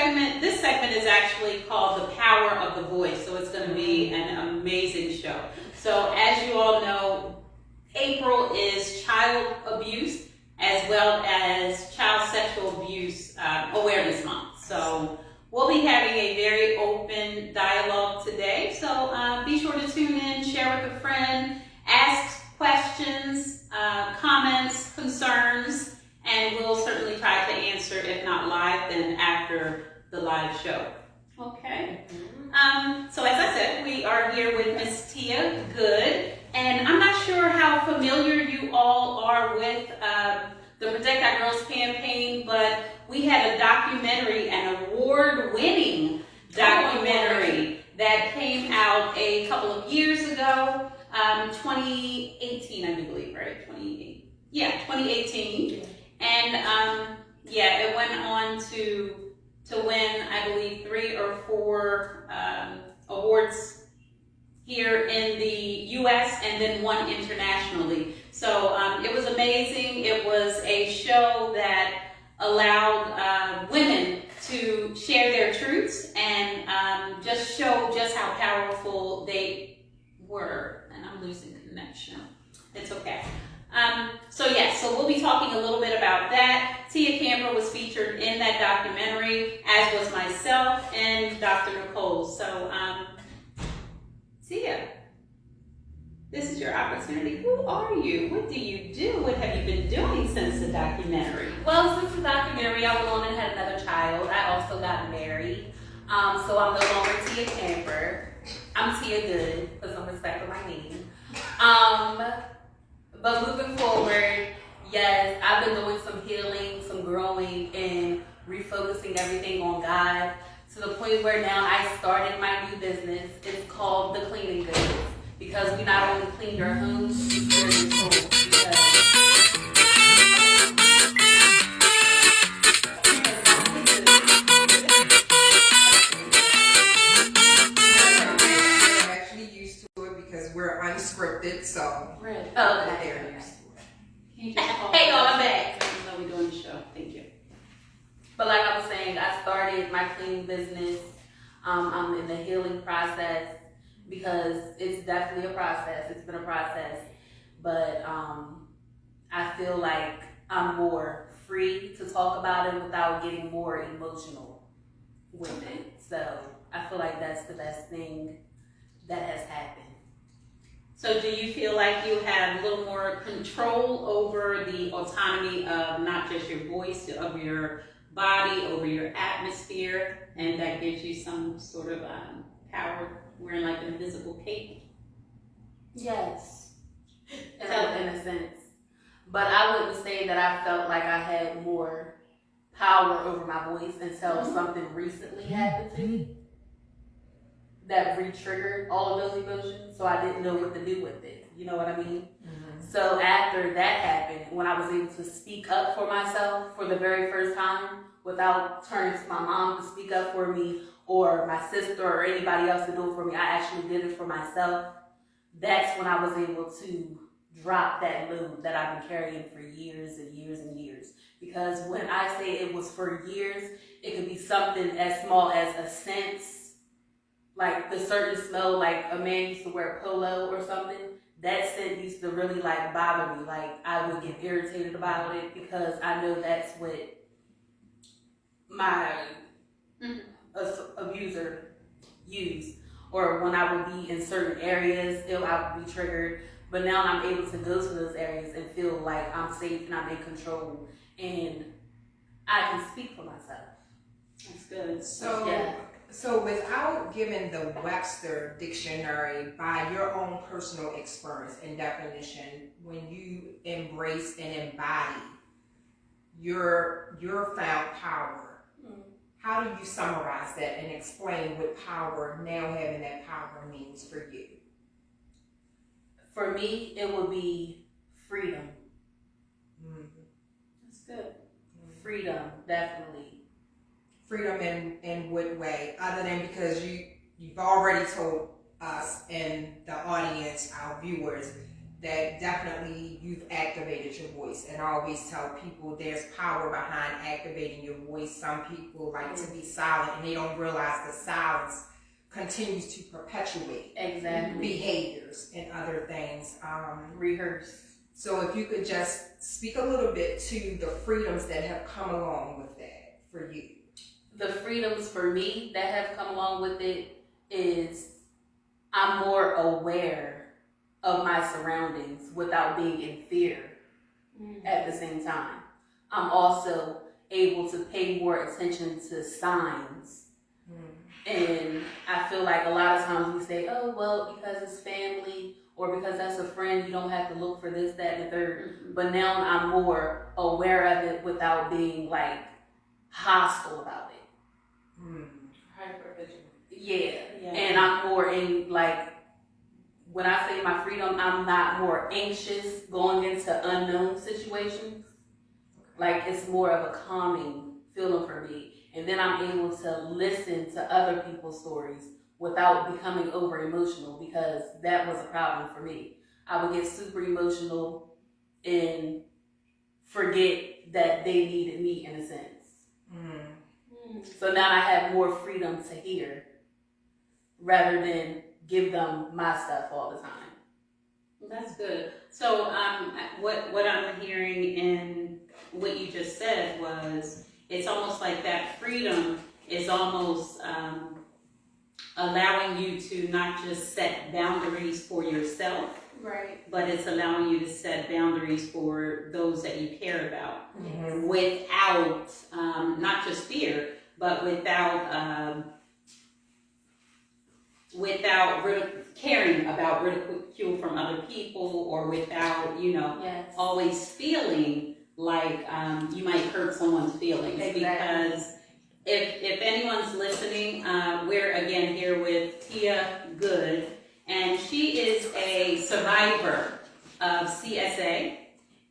segment. This segment is actually called The Power of the Voice, so it's going to be an amazing show. So as you all know, April is Child Abuse as well as Child Sexual Abuse Awareness Month. So we'll be having a very open dialogue today. So be sure to tune in, share with a friend, ask questions, comments, concerns, and we'll certainly try to answer, if not live, then after the live show. Okay. So as I said, we are here with Miss Tia Goode, and I'm not sure how familiar you all are with the Protect Our Girls campaign, but we had a documentary, an award-winning documentary that came out a couple of years ago, 2018, I do believe, right? 2018. And it went on to win, I believe, 3 or 4 awards here in the U.S. and then 1 internationally. So it was amazing. It was a show that allowed women to share their truths and just show just how powerful they were. And I'm losing connection. It's okay. So we'll be talking a little bit about that. Tia Camper was featured in that documentary, as was myself and Dr. Nicole. So, Tia, this is your opportunity. Who are you? What do you do? What have you been doing since the documentary? Well, since the documentary, I went on and had another child. I also got married. So I'm no longer Tia Camper. I'm Tia Goode, for some respect for my name. But moving forward, yes, I've been doing some healing, some growing, and refocusing everything on God to the point where now I started my new business. It's called the Cleaning Goode, because we not only clean your homes, we clean your souls. We're actually used to it because we're unscripted, so Really? Oh, okay. they're used to it. Hey, y'all, I'm back. No, we're doing the show. Thank you. But like I was saying, I started my cleaning business. I'm in the healing process because it's definitely a process. It's been a process. But I feel like I'm more free to talk about it without getting more emotional with it. So I feel like that's the best thing that has happened. So do you feel like you have a little more control over the autonomy of not just your voice, of your body, over your atmosphere, and that gives you some sort of power, wearing like an invisible cape? Yes, in a sense. But I wouldn't say that I felt like I had more power over my voice until something recently happened to me that re-triggered all of those emotions, so I didn't know what to do with it. You know what I mean? Mm-hmm. So after that happened, when I was able to speak up for myself for the very first time without turning to my mom to speak up for me or my sister or anybody else to do it for me, I actually did it for myself. That's when I was able to drop that load that I've been carrying for years and years and years. Because when I say it was for years, it could be something as small as a scent, like the certain smell, like a man used to wear polo or something. That scent used to really like bother me. Like I would get irritated about it because I know that's what my abuser used. Or when I would be in certain areas, I would be triggered. But now I'm able to go to those areas and feel like I'm safe and I'm in control and I can speak for myself. That's good. So without giving the Webster dictionary by your own personal experience and definition, when you embrace and embody your found power, how do you summarize that and explain what power, now having that power, means for you? For me, it would be freedom. Mm-hmm. That's good. Freedom, definitely. Freedom in what way? Other than because you've already told us and the audience, our viewers, that definitely you've activated your voice. And I always tell people there's power behind activating your voice. Some people like to be silent and they don't realize the silence continues to perpetuate behaviors and other things. Rehearse. So if you could just speak a little bit to the freedoms that have come along with that for you. The freedoms for me that have come along with it is I'm more aware of my surroundings without being in fear at the same time. I'm also able to pay more attention to signs. And I feel like a lot of times we say, oh, well, because it's family or because that's a friend, you don't have to look for this, that, and the third. But now I'm more aware of it without being like hostile about it. Yeah. And I'm more in like, when I say my freedom, I'm not more anxious going into unknown situations. Like it's more of a calming feeling for me. And then I'm able to listen to other people's stories without becoming over emotional, because that was a problem for me. I would get super emotional and forget that they needed me in a sense. So now I have more freedom to hear rather than give them my stuff all the time. That's good. So what I'm hearing in what you just said was, it's almost like that freedom is almost allowing you to not just set boundaries for yourself, right? But it's allowing you to set boundaries for those that you care about, without not just fear, but without caring about ridicule from other people, or without always feeling like you might hurt someone's feelings. Because if anyone's listening, we're again here with Tia Goode, and she is a survivor of CSA,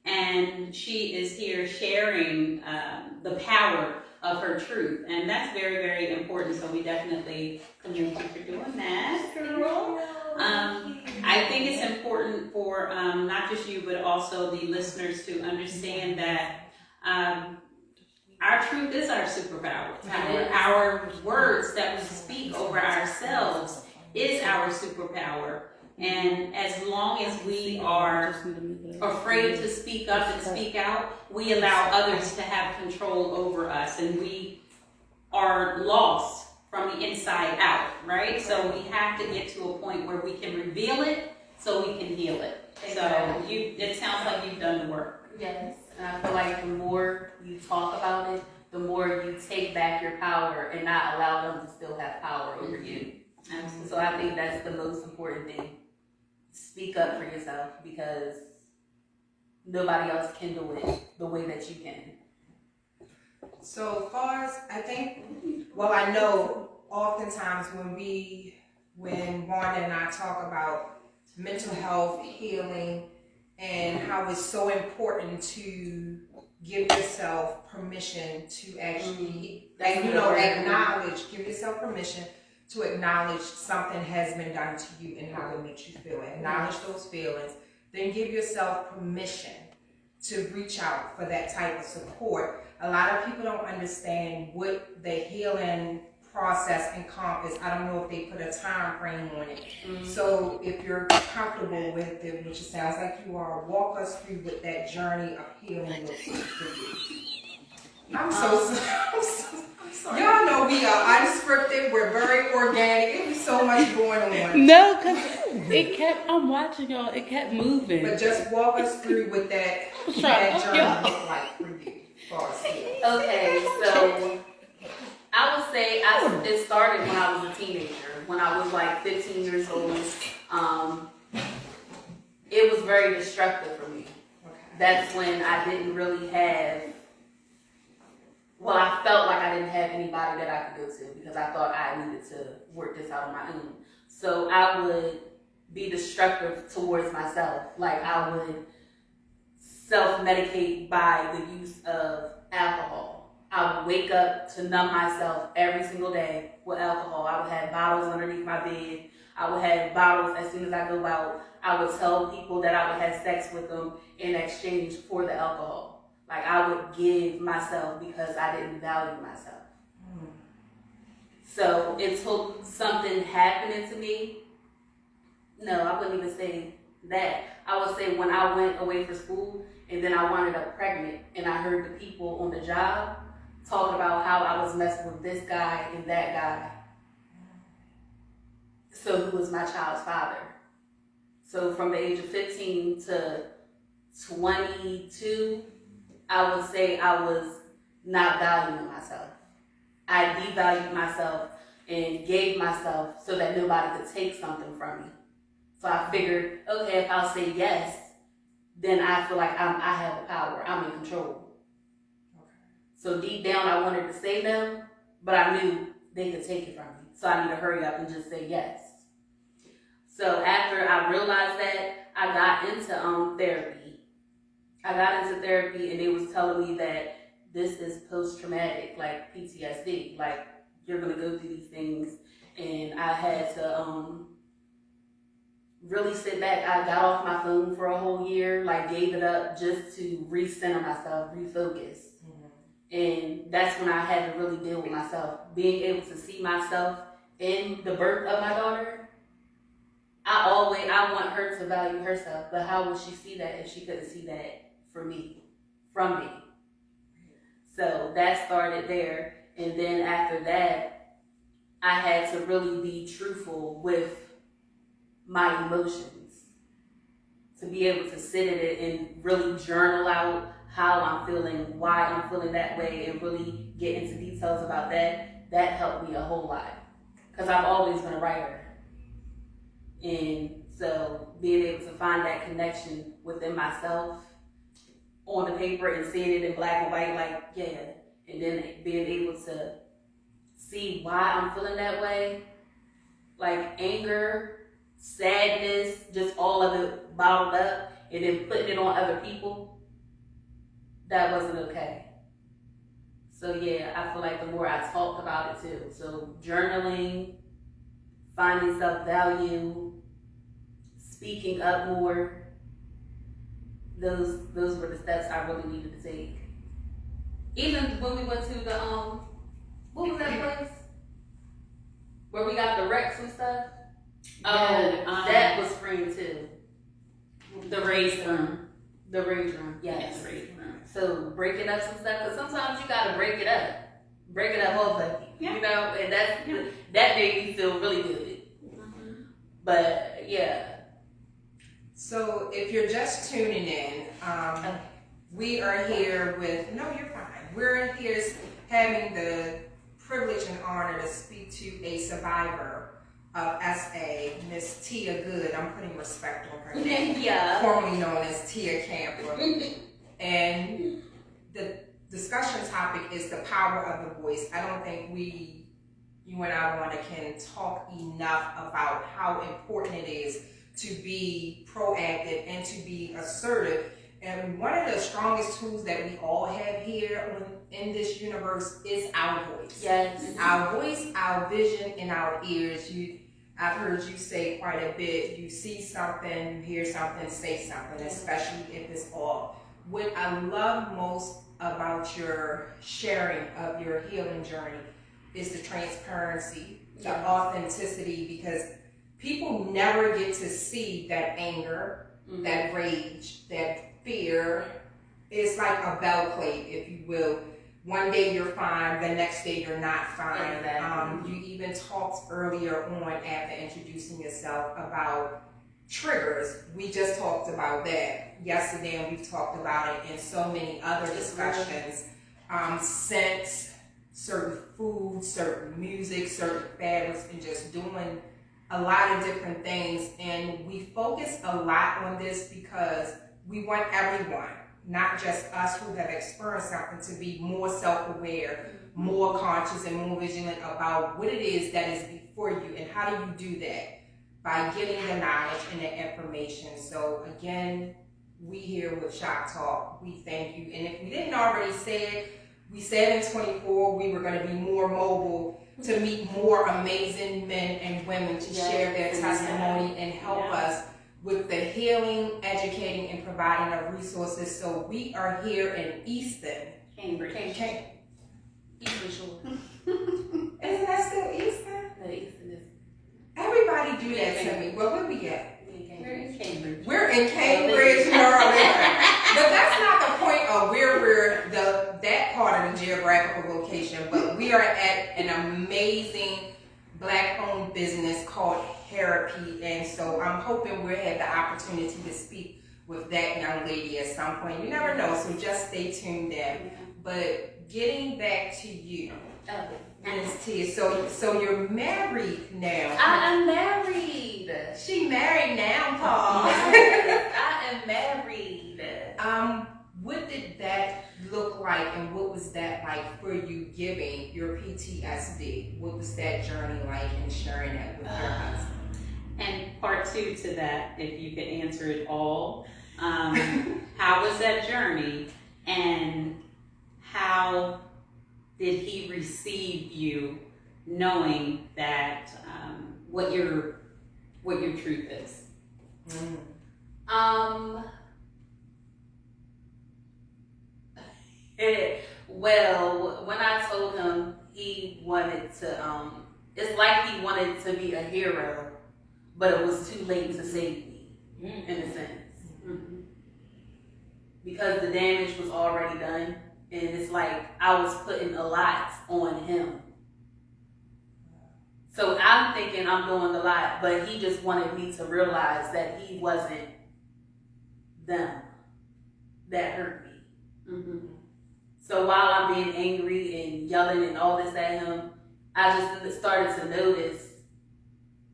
and she is here sharing the power of her truth, and that's very, very important. So we definitely commend you for doing that, girl. I think it's important for not just you, but also the listeners to understand that our truth is our superpower. Our words that we speak over ourselves is our superpower. And as long as we are afraid to speak up and speak out, we allow others to have control over us, and we are lost from the inside out, right? So we have to get to a point where we can reveal it so we can heal it. So it sounds like you've done the work. Yes, and I feel like the more you talk about it, the more you take back your power and not allow them to still have power over you. Absolutely. So I think that's the most important thing. Speak up for yourself, because nobody else can do it the way that you can. So far as I know oftentimes when Wanda and I talk about mental health, healing, and how it's so important to give yourself permission to actually, give yourself permission to acknowledge something has been done to you and how it makes you feel. Acknowledge those feelings, then give yourself permission to reach out for that type of support. A lot of people don't understand what the healing process encompasses. I don't know if they put a time frame on it. So if you're comfortable with it, which it sounds like you are, walk us through what that journey of healing looks like for you. I'm so sorry. Y'all know we are unscripted. We're very organic. It was so much going on. No, because I'm watching y'all. It kept moving. But just walk us through what that journey looked like for you. Okay, so I would say it started when I was a teenager. When I was like 15 years old, it was very destructive for me. Okay. That's when I didn't really have. Well, I felt like I didn't have anybody that I could go to, because I thought I needed to work this out on my own. So I would be destructive towards myself. Like I would self-medicate by the use of alcohol. I would wake up to numb myself every single day with alcohol. I would have bottles underneath my bed. I would have bottles as soon as I go out. I would tell people that I would have sex with them in exchange for the alcohol. Like, I would give myself because I didn't value myself. So it took something happening to me. No, I wouldn't even say that. I would say when I went away for school and then I wound up pregnant and I heard the people on the job talking about how I was messing with this guy and that guy. So who was my child's father? So from the age of 15 to 22, I would say I was not valuing myself. I devalued myself and gave myself so that nobody could take something from me. So I figured, okay, if I'll say yes, then I feel like I have the power. I'm in control. Okay. So deep down, I wanted to say no, but I knew they could take it from me. So I need to hurry up and just say yes. So after I realized that, I got into therapy. I got into therapy, and they was telling me that this is post-traumatic, like PTSD. Like, you're going to go through these things. And I had to really sit back. I got off my phone for a whole year, like gave it up just to recenter myself, refocus. And that's when I had to really deal with myself. Being able to see myself in the birth of my daughter, I want her to value herself, but how would she see that if she couldn't see that from me? So that started there, and then after that, I had to really be truthful with my emotions, to be able to sit in it and really journal out how I'm feeling, why I'm feeling that way, and really get into details about that. That helped me a whole lot, because I've always been a writer. And so being able to find that connection within myself on the paper and seeing it in black and white, like, yeah, and then being able to see why I'm feeling that way, like anger, sadness, just all of it bottled up, and then putting it on other people, that wasn't okay. So yeah, I feel like the more I talked about it too, so journaling, finding self-value, speaking up more, those were the steps I really needed to take. Even when we went to the, what was that place? Where we got the wrecks and stuff? That was freeing too. The raised room. The raised room, yes. Yes, raised room. So breaking up some stuff, because sometimes you gotta break it up off of you, you know, and that made me feel really good. But yeah. So if you're just tuning in, we are here with, no, you're fine. We're here having the privilege and honor to speak to a survivor of SA, Miss Tia Goode. I'm putting respect on her name. Yeah. Formerly known as Tia Camper. And the discussion topic is the power of the voice. I don't think you and I, Wanda, can talk enough about how important it is to be proactive and to be assertive. And one of the strongest tools that we all have here in this universe is our voice. Yes. Our voice, our vision, and our ears. I've heard you say quite a bit. You see something, you hear something, say something, especially if it's off. What I love most about your sharing of your healing journey is the transparency, the authenticity, because people never get to see that anger, that rage, that fear. It's like a bell plate, if you will. One day you're fine, the next day you're not fine. Exactly. You even talked earlier on after introducing yourself about triggers. We just talked about that yesterday, and we've talked about it in so many other discussions. Scents, certain foods, certain music, certain fabrics, and just doing a lot of different things. And we focus a lot on this because we want everyone, not just us who have experienced something, to be more self-aware, more conscious, and more vigilant about what it is that is before you. And how do you do that? By getting the knowledge and the information. So again, we here with Shop Talk, we thank you. And if we didn't already say it, We said in 24 we were going to be more mobile to meet more amazing men and women to share their testimony and help us with the healing, educating, and providing of resources. So we are here in Easton. Cambridge. Eastern Shore. Isn't that still Easton? No, Eastern is. Everybody do that to me. Well, where we at? We're in Cambridge. We're in Cambridge, Maryland. But that's not the point of where we're that part of the geographical location. But we are at an amazing Black-owned business called Therapy, and so I'm hoping we'll have the opportunity to speak with that young lady at some point. You never know, so just stay tuned there. But getting back to you, Ms. Tia, so you're married now. I am married. She married now, Paul. I am married. What did that look like, and what was that like for you giving your PTSD? What was that journey like in sharing that with your husband? And part two to that, if you could answer it all, how was that journey, and how did he receive you, knowing that what your truth is? Well, when I told him he wanted to, it's like he wanted to be a hero, but it was too late to save me, in a sense. Mm-hmm. Because the damage was already done, and it's like I was putting a lot on him. So I'm thinking I'm doing a lot, but he just wanted me to realize that he wasn't them that hurt me. Mm-hmm. So while I'm being angry and yelling and all this at him, I just started to notice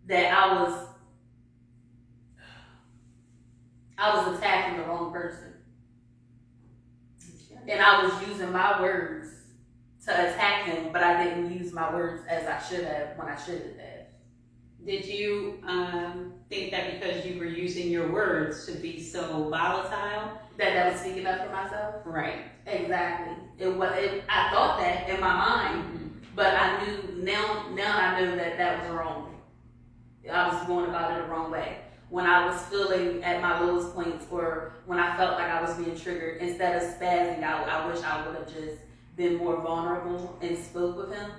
that I was attacking the wrong person. And I was using my words to attack him, but I didn't use my words as I should have when I shouldn't have. Did you think that because you were using your words to be so volatile? That I was speaking up for myself? Right. Exactly. I thought that in my mind, but I knew now I know that was wrong. I was going about it the wrong way. When I was feeling at my lowest points, or when I felt like I was being triggered, instead of spazzing out, I wish I would have just been more vulnerable and spoke with him,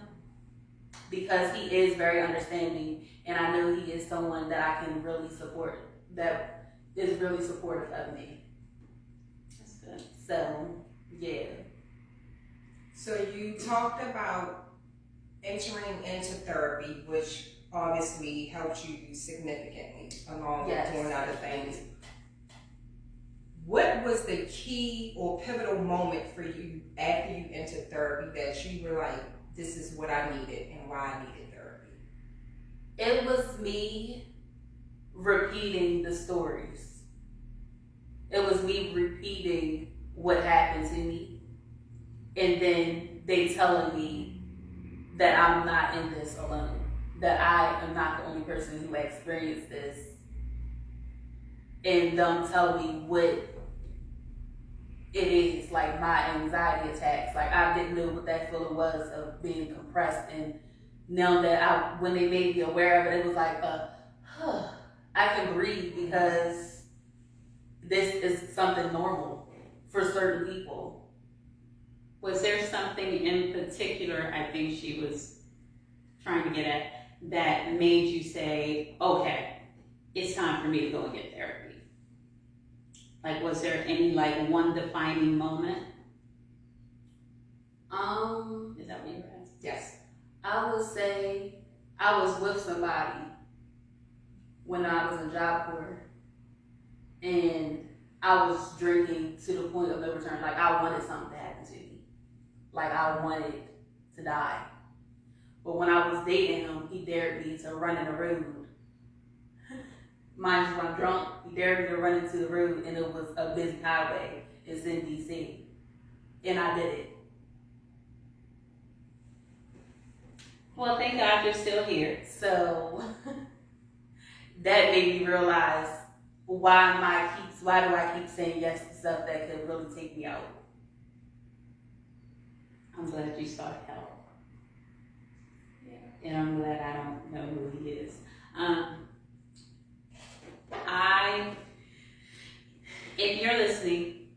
because he is very understanding, and I know he is someone that I can really support, that is really supportive of me. That's good. So, yeah. So you talked about entering into therapy, which obviously helped you significantly along with doing other things. What was the key or pivotal moment for you after you entered therapy that you were like, this is what I needed and why I needed therapy? It was me repeating the stories. It was me repeating what happened to me, and then they telling me that I'm not in this alone, that I am not the only person who experienced this, and them telling me what it is, like my anxiety attacks. Like I didn't know what that feeling was of being compressed, and now that when they made me aware of it, it was like, I can breathe, because this is something normal for certain people. Was there something in particular, I think she was trying to get at, that made you say, okay, it's time for me to go and get therapy? Like, was there any one defining moment? Is that what you were asking? Yes. I would say I was with somebody when I was in Job Corps, and I was drinking to the point of no return. Like I wanted something to happen to me. Like I wanted to die. But when I was dating him, he dared me to run in the road. Mind you, I'm drunk. He dared me to run into the road, and it was a busy highway. It's in DC. And I did it. Well, thank God you're still here. So that made me realize, why do I keep saying yes to stuff that could really take me out? I'm glad you sought help. Yeah. And I'm glad I don't know who he is. If you're listening,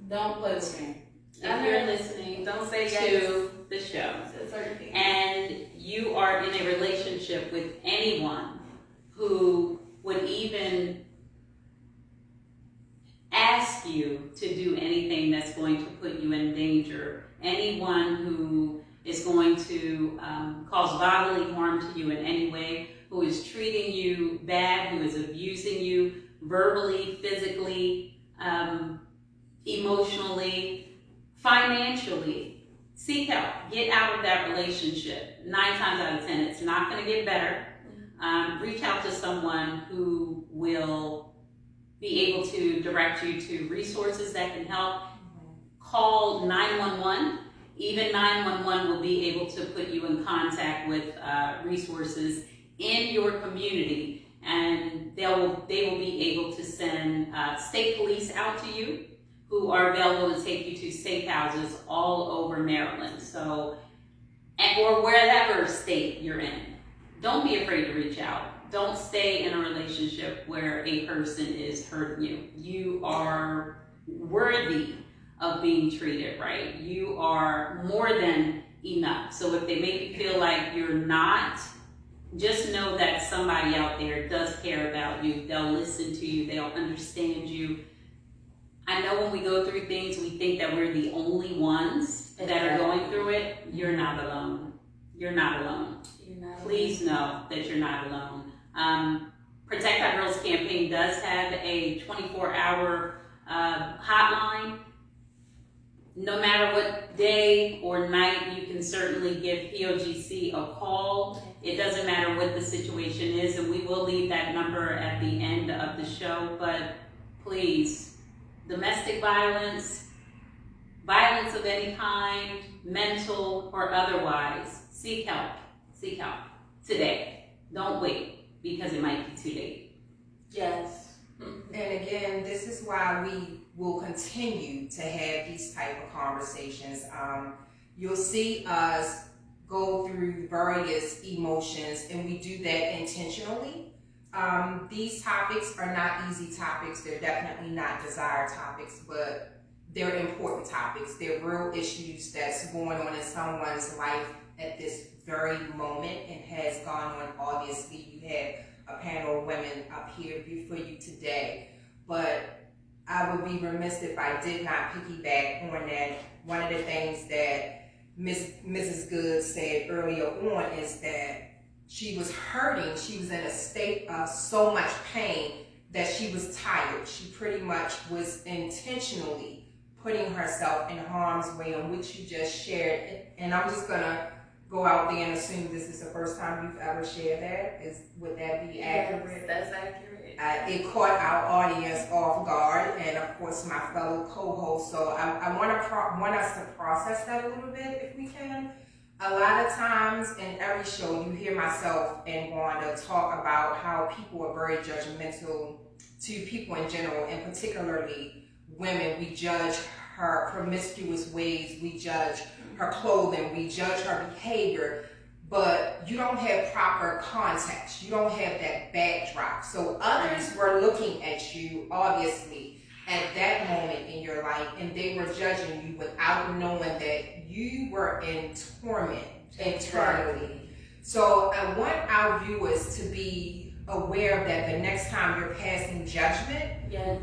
Don't play with me. if you're listening Don't say to the show, certain things. and you are in a relationship with anyone who would even ask you to do anything that's going to put you in danger, anyone who is going to cause bodily harm to you in any way, who is treating you bad, who is abusing you verbally, physically, emotionally, financially, seek help. Get out of that relationship. 9 times out of 10, it's not going to get better. Reach out to someone who will be able to direct you to resources that can help. Call 911. Even 911 will be able to put you in contact with resources in your community, and they will be able to send state police out to you, who are available to take you to safe houses all over Maryland. So, or wherever state you're in. Don't be afraid to reach out. Don't stay in a relationship where a person is hurting you. You are worthy of being treated right. You are more than enough. So if they make you feel like you're not, just know that somebody out there does care about you. They'll listen to you. They'll understand you. I know when we go through things, we think that we're the only ones that are going through it. You're not alone. You're not alone. Please know that you're not alone. Protect Our Girls campaign does have a 24-hour hotline. No matter what day or night, you can certainly give POGC a call. It doesn't matter what the situation is, and we will leave that number at the end of the show. But please, domestic violence, violence of any kind, mental or otherwise, seek help. Seek help today. Don't wait, because it might be too late. Yes. And again, this is why we will continue to have these type of conversations. You'll see us go through various emotions, and we do that intentionally. These topics are not easy topics. They're definitely not desired topics, but they're important topics. They're real issues that's going on in someone's life at this very moment and has gone on. Obviously, you had a panel of women up here before you today, but I would be remiss if I did not piggyback on that. One of the things that Mrs. Goode said earlier on is that she was hurting. She was in a state of so much pain that she was tired. She pretty much was intentionally putting herself in harm's way, on which you just shared. And I'm just gonna go out there and assume this is the first time you've ever shared that. Would that be accurate? Yes, that's accurate. It caught our audience off guard, and of course my fellow co-host. So I want us to process that a little bit, if we can. A lot of times in every show, you hear myself and Wanda talk about how people are very judgmental to people in general, and particularly women. We judge her promiscuous ways, we judge her clothing, we judge her behavior, but you don't have proper context. You don't have that backdrop. So others were looking at you, obviously, at that moment in your life, and they were judging you without knowing that you were in torment internally. So I want our viewers to be aware that the next time you're passing judgment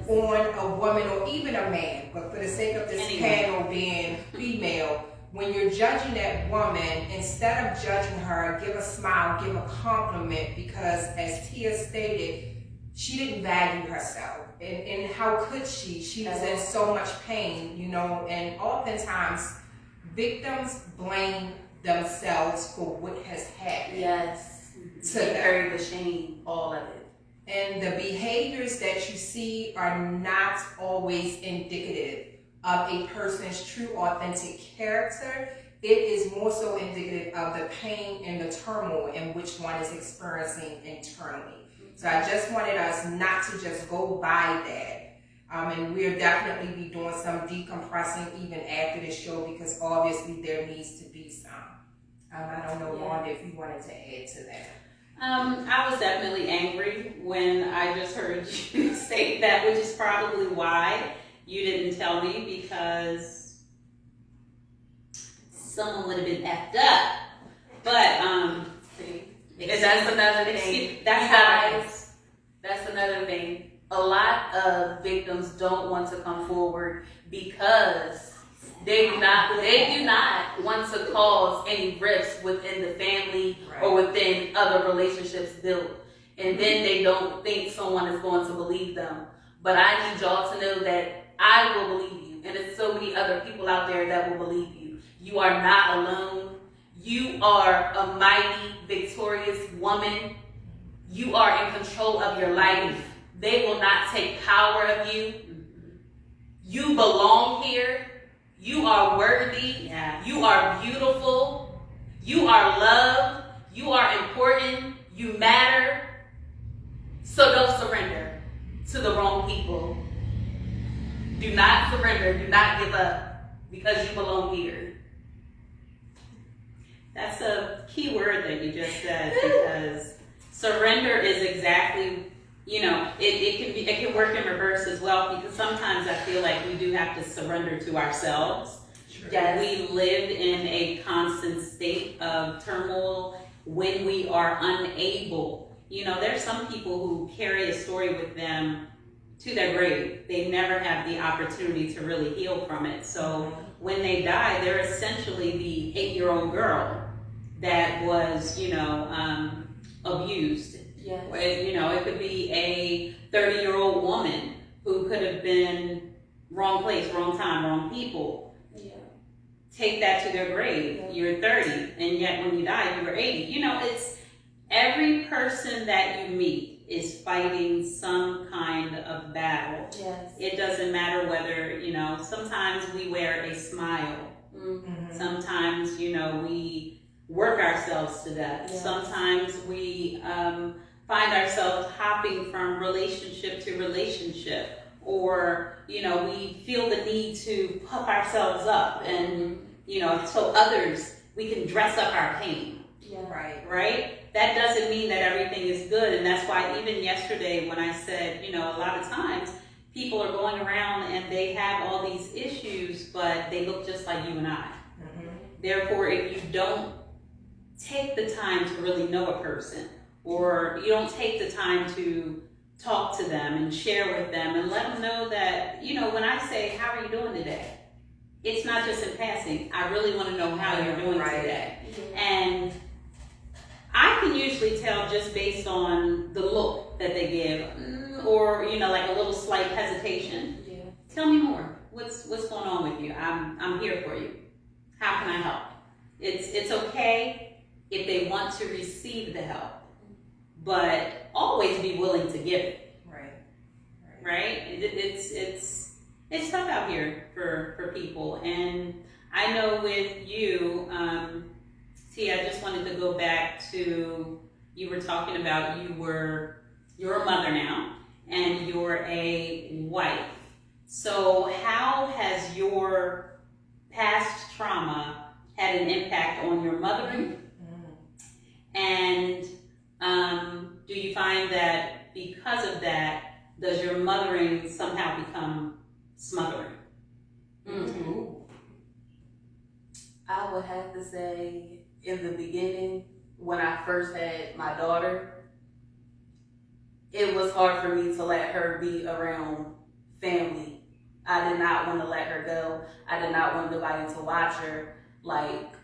on a woman or even a man, but for the sake of this panel being female, when you're judging that woman, instead of judging her, give a smile, give a compliment, because as Tia stated, she didn't value herself. And how could she? She was in so much pain, you know, and oftentimes victims blame themselves for what has happened. Yes. To them. Carry the shame, all of it. And the behaviors that you see are not always indicative of a person's true, authentic character. It is more so indicative of the pain and the turmoil in which one is experiencing internally. So I just wanted us not to just go by that. And we'll definitely be doing some decompressing even after the show because obviously there needs to be some. I don't know, Wanda, if you wanted to add to that. I was definitely angry when I just heard you say that, which is probably why you didn't tell me, because someone would have been effed up. But that's another thing. That's another thing. A lot of victims don't want to come forward because they do not want to cause any rifts within the family or within other relationships built. And then they don't think someone is going to believe them. But I need y'all to know that I will believe you. And there's so many other people out there that will believe you. You are not alone. You are a mighty, victorious woman. You are in control of your life. They will not take power of you. You belong here. You are worthy. Yeah. You are beautiful. You are loved. You are important. You matter. So don't surrender to the wrong people. Do not surrender. Do not give up because you belong here. That's a key word that you just said, because surrender is exactly, it can work in reverse as well, because sometimes I feel like we do have to surrender to ourselves. Sure. Yes. We live in a constant state of turmoil when we are unable. There's some people who carry a story with them to their grave. They never have the opportunity to really heal from it. So when they die, they're essentially the 8-year-old girl that was, abused. Yes. It could be a 30-year-old woman who could have been wrong place, wrong time, wrong people. Yeah. Take that to their grave. Yeah. You're 30, and yet when you die, you were 80. It's every person that you meet is fighting some kind of battle. Yes. It doesn't matter whether, sometimes we wear a smile. Mm-hmm. Sometimes, we work ourselves to death. Yes. Sometimes we find ourselves hopping from relationship to relationship, or, we feel the need to puff ourselves up and, so others, we can dress up our pain. Yeah. Right? That doesn't mean that everything is good. And that's why even yesterday when I said, a lot of times people are going around and they have all these issues, but they look just like you and I. Mm-hmm. Therefore, if you don't take the time to really know a person, or you don't take the time to talk to them and share with them and let them know that, when I say, how are you doing today? It's not just in passing. I really want to know how you're doing today. Yeah. And I can usually tell just based on the look that they give, or, like a little slight hesitation. Yeah. Tell me more. What's going on with you? I'm here for you. How can I help? It's okay if they want to receive the help, but always be willing to give it. Right? It's tough out here for people, and I know with you, Tia, I just wanted to go back to, you were talking about you're a mother now, and you're a wife. So how has your past trauma had an impact on your mothering? And do you find that because of that, does your mothering somehow become smothering? Mm-hmm. I would have to say, in the beginning, when I first had my daughter, it was hard for me to let her be around family. I did not want to let her go. I did not want nobody to watch her. Like,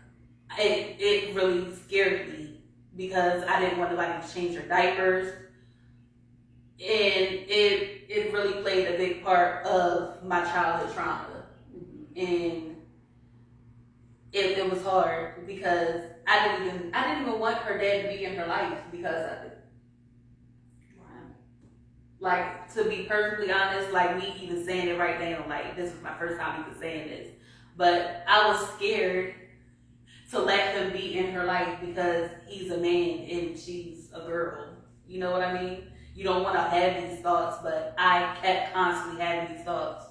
it really scared me because I didn't want nobody to change her diapers. And it really played a big part of my childhood trauma. And it was hard because I didn't even want her dad to be in her life because of it. Wow. Like, to be perfectly honest, like me even saying it right now, like this was my first time even saying this, but I was scared to let them be in her life because he's a man and she's a girl. You know what I mean? you don't want to have these thoughts, but I kept constantly having these thoughts.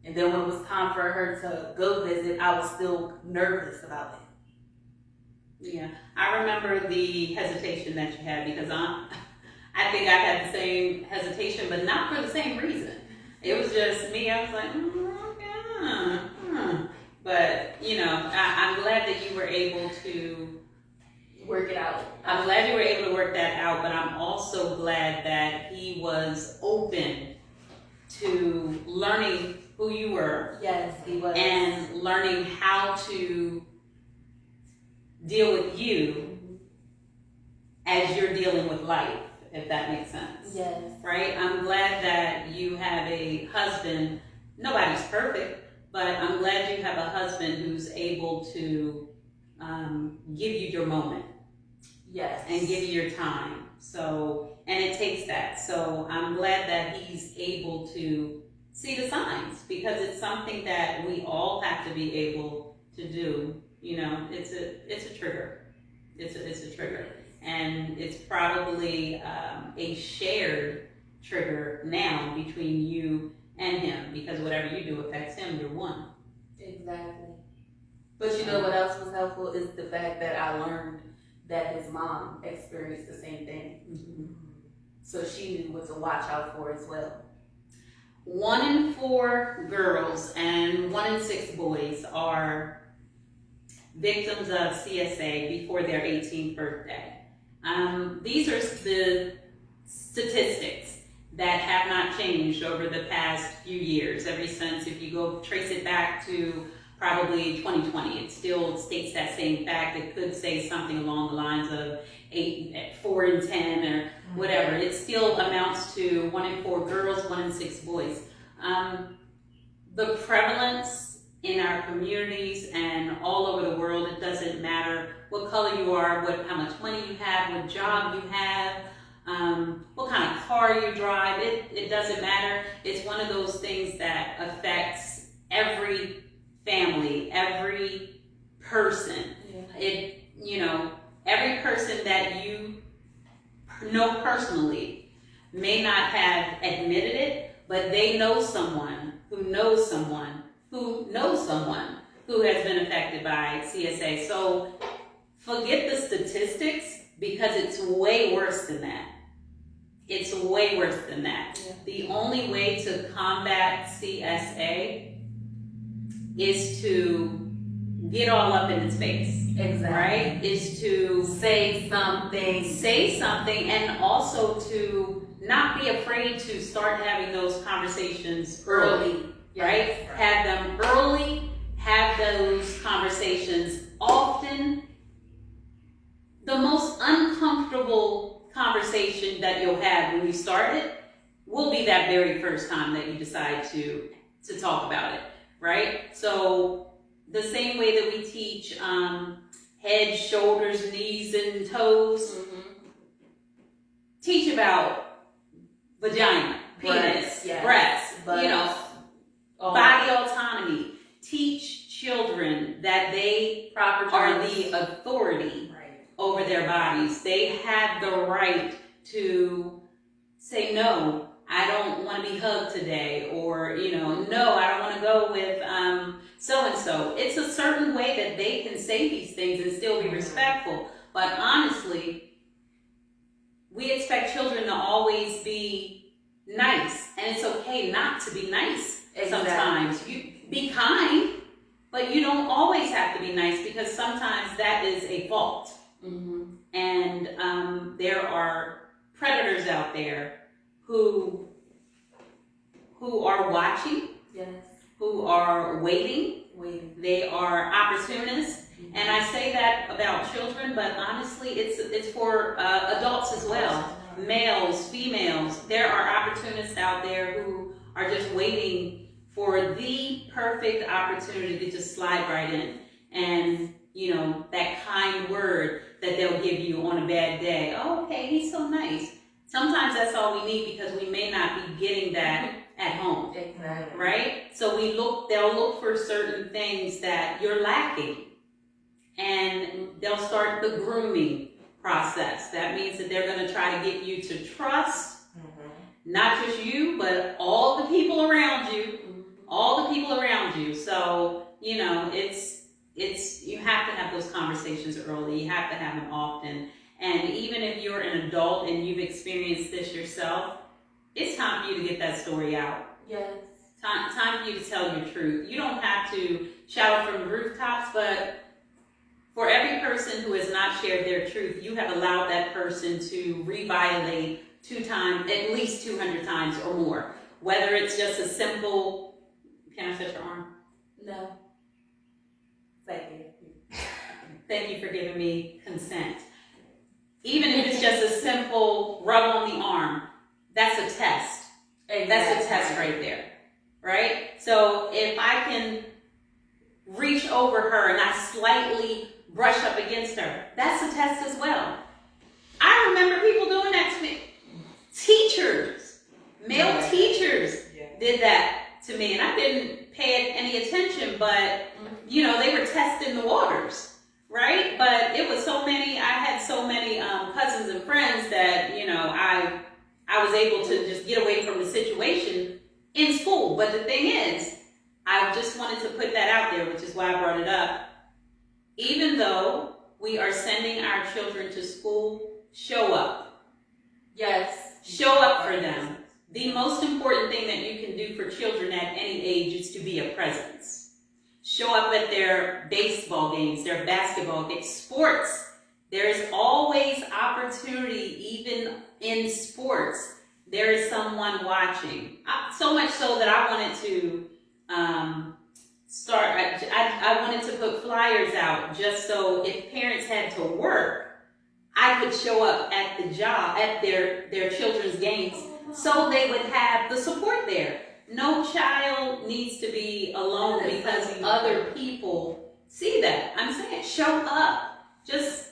And then when it was time for her to go visit, I was still nervous about it. Yeah, I remember the hesitation that you had because I think I had the same hesitation, but not for the same reason. It was just me. I was like, but you know, I'm glad that you were able to Work it out. I'm glad you were able to work that out, but I'm also glad that he was open to learning who you were. Yes, he was. And learning how to deal with you as you're dealing with life, if that makes sense. Yes. Right? I'm glad that you have a husband. Nobody's perfect, but I'm glad you have a husband who's able to give you your moment. Yes. And give you your time. So, and it takes that. So I'm glad that he's able to see the signs because it's something that we all have to be able to do. You know, it's a trigger. It's a trigger. And it's probably a shared trigger now between you and him because whatever you do affects him, you're one. Exactly. But you know what else was helpful is the fact that I learned that his mom experienced the same thing. Mm-hmm. So she knew what to watch out for as well. 1 in 4 girls and 1 in 6 boys are victims of CSA before their 18th birthday. These are the statistics that have not changed over the past few years, ever since, if you go trace it back to probably 2020, it still states that same fact. It could say something along the lines of 4 in 10 or whatever. It still amounts to 1 in 4 girls, 1 in 6 boys. The prevalence in our communities and all over the world, it doesn't matter what color you are, how much money you have, what job you have, what kind of car you drive, it doesn't matter. It's one of those things that affects every family, every person. Yeah. Every person that you know personally may not have admitted it, but they know someone who knows someone who knows someone who has been affected by CSA. So forget the statistics because it's way worse than that. It's way worse than that. Yeah. The only way to combat CSA is to get all up in its face. Exactly. Right? Is to say something, and also to not be afraid to start having those conversations early. Right? Yes. Have them early, have those conversations often. The most uncomfortable conversation that you'll have when you start it will be that very first time that you decide to talk about it. Right? So the same way that we teach head, shoulders, knees, and toes, teach about vagina, penis, breasts, body autonomy. Teach children that they are the authority over their bodies. They have the right to say no. I don't want to be hugged today, or, no, I don't want to go with so-and-so. It's a certain way that they can say these things and still be respectful. But honestly, we expect children to always be nice. And it's okay not to be nice sometimes. You be kind, but you don't always have to be nice because sometimes that is a fault. Mm-hmm. And there are predators out there who are watching, who are waiting. They are opportunists, and I say that about children, but honestly, it's for adults as well, males, females. There are opportunists out there who are just waiting for the perfect opportunity to just slide right in, and that kind word that they'll give you on a bad day. Oh, okay, he's so nice. Sometimes that's all we need because we may not be getting that at home. Exactly. Right? So they'll look for certain things that you're lacking. And they'll start the grooming process. That means that they're going to try to get you to trust not just you, but all the people around you, So, you know, it's, you have to have those conversations early. You have to have them often. And even if you're an adult and you've experienced this yourself, it's time for you to get that story out. Yes. Time for you to tell your truth. You don't have to shout from the rooftops, but for every person who has not shared their truth, you have allowed that person to reviolate at least 200 times or more. Whether it's just a simple, can I touch your arm? No. Thank you. Thank you for giving me consent. Even if it's just a simple rub on the arm, that's a test. Exactly. That's a test right there, right? So if I can reach over her and I slightly brush up against her, that's a test as well. I remember people doing that to me. Teachers, male teachers did that to me, and I didn't pay it any attention, but, you know, they were testing the waters, right? But it was so many, I had so many cousins and friends that, you know, I was able to just get away from the situation in school. But the thing is, I just wanted to put that out there, which is why I brought it up. Even though we are sending our children to school, show up. Yes. Show up for them. The most important thing that you can do for children at any age is to be a presence. Show up at their baseball games, their basketball games, sports. There's always opportunity, even in sports. There is someone watching. So much so that I wanted to I wanted to put flyers out just so if parents had to work, I could show up at the job, at their children's games, so they would have the support there. No child needs to be alone because other people see that. I'm saying, show up. Just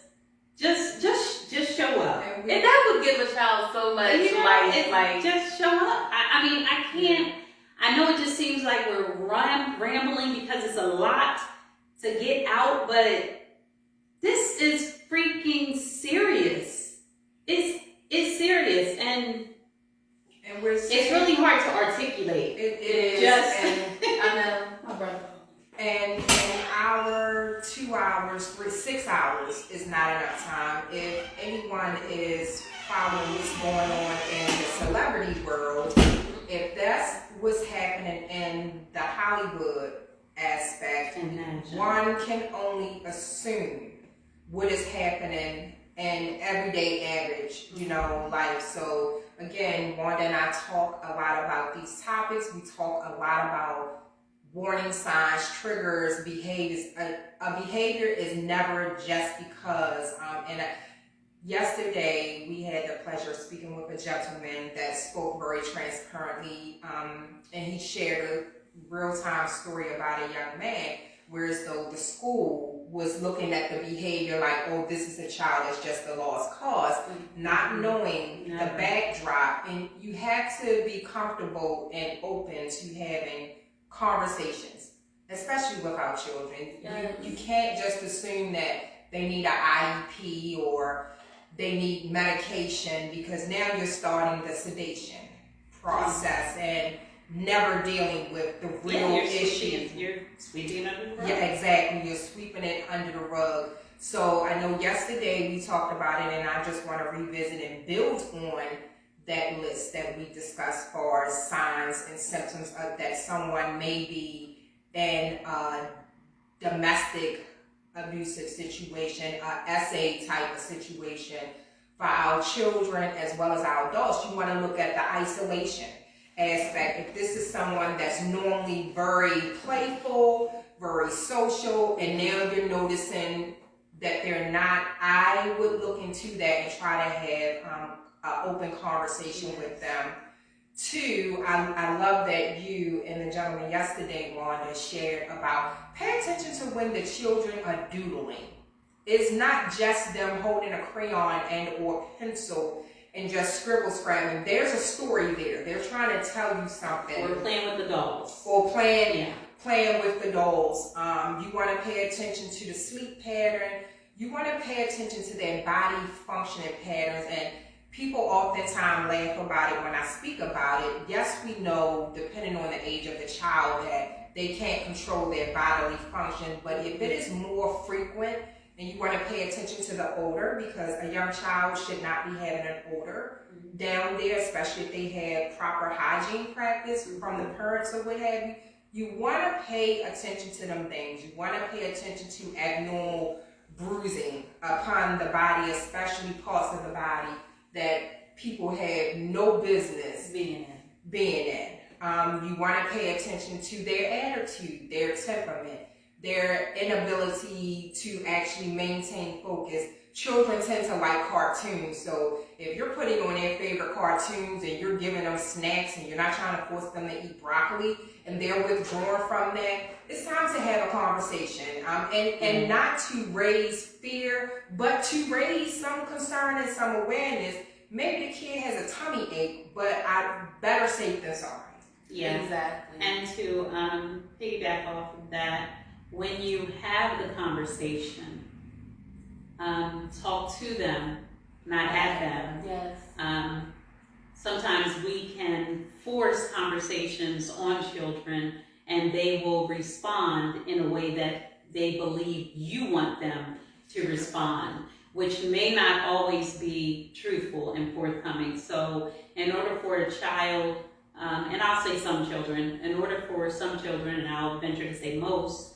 show up. And that would give a child so much life. Just show up. I mean, I can't. I know it just seems like we're rambling because it's a lot to get out, but this is freaking serious. It's serious, and it's really hard to articulate. It is. I know, my brother. And an hour, 2 hours, 6 hours is not enough time. If anyone is following what's going on in the celebrity world, if that's what's happening in the Hollywood aspect, one can only assume what is happening in everyday average, life. So again, Wanda and I talk a lot about these topics. We talk a lot about warning signs, triggers, behaviors. A behavior is never just because. Yesterday, we had the pleasure of speaking with a gentleman that spoke very transparently, and he shared a real-time story about a young man, whereas though the school was looking at the behavior like, oh, this is a child that's just a lost cause, not knowing the backdrop. And you have to be comfortable and open to having conversations, especially with our children. Yes. You can't just assume that they need an IEP or they need medication, because now you're starting the sedation process and never dealing with the real issues. You're sweeping it under the rug. Yeah, exactly. You're sweeping it under the rug. So I know yesterday we talked about it, and I just want to revisit and build on that list that we discussed as far as signs and symptoms of that someone may be in a domestic abusive situation, SA type of situation. For our children as well as our adults, you want to look at the isolation aspect. If this is someone that's normally very playful, very social, and now you're noticing that they're not, I would look into that and try to have an open conversation with them. Two, I love that you and the gentleman yesterday, Wanda, shared about pay attention to when the children are doodling. It's not just them holding a crayon and or pencil and just scrabbling. There's a story there. They're trying to tell you something. Or playing with the dolls. Or playing with the dolls. You want to pay attention to the sleep pattern. You want to pay attention to their body functioning patterns. And people oftentimes laugh about it when I speak about it. Yes, we know, depending on the age of the child, that they can't control their bodily function, but if it is more frequent and you want to pay attention to the odor, because a young child should not be having an odor down there, especially if they have proper hygiene practice from the parents or what have you. You want to pay attention to them things. You want to pay attention to abnormal bruising upon the body, especially parts of the body that people have no business being in. You want to pay attention to their attitude, their temperament, their inability to actually maintain focus. Children tend to like cartoons, so if you're putting on their favorite cartoons and you're giving them snacks and you're not trying to force them to eat broccoli and they're withdrawing from that, it's time to have a conversation. And not to raise fear, but to raise some concern and some awareness. Maybe the kid has a tummy ache, but I better safe than sorry. Yeah, exactly. And to piggyback off of that, when you have the conversation, talk to them, not at them. Yes. Sometimes we can force conversations on children and they will respond in a way that they believe you want them to respond, which may not always be truthful and forthcoming. So in order for a child, and I'll say some children, in order for some children, and I'll venture to say most,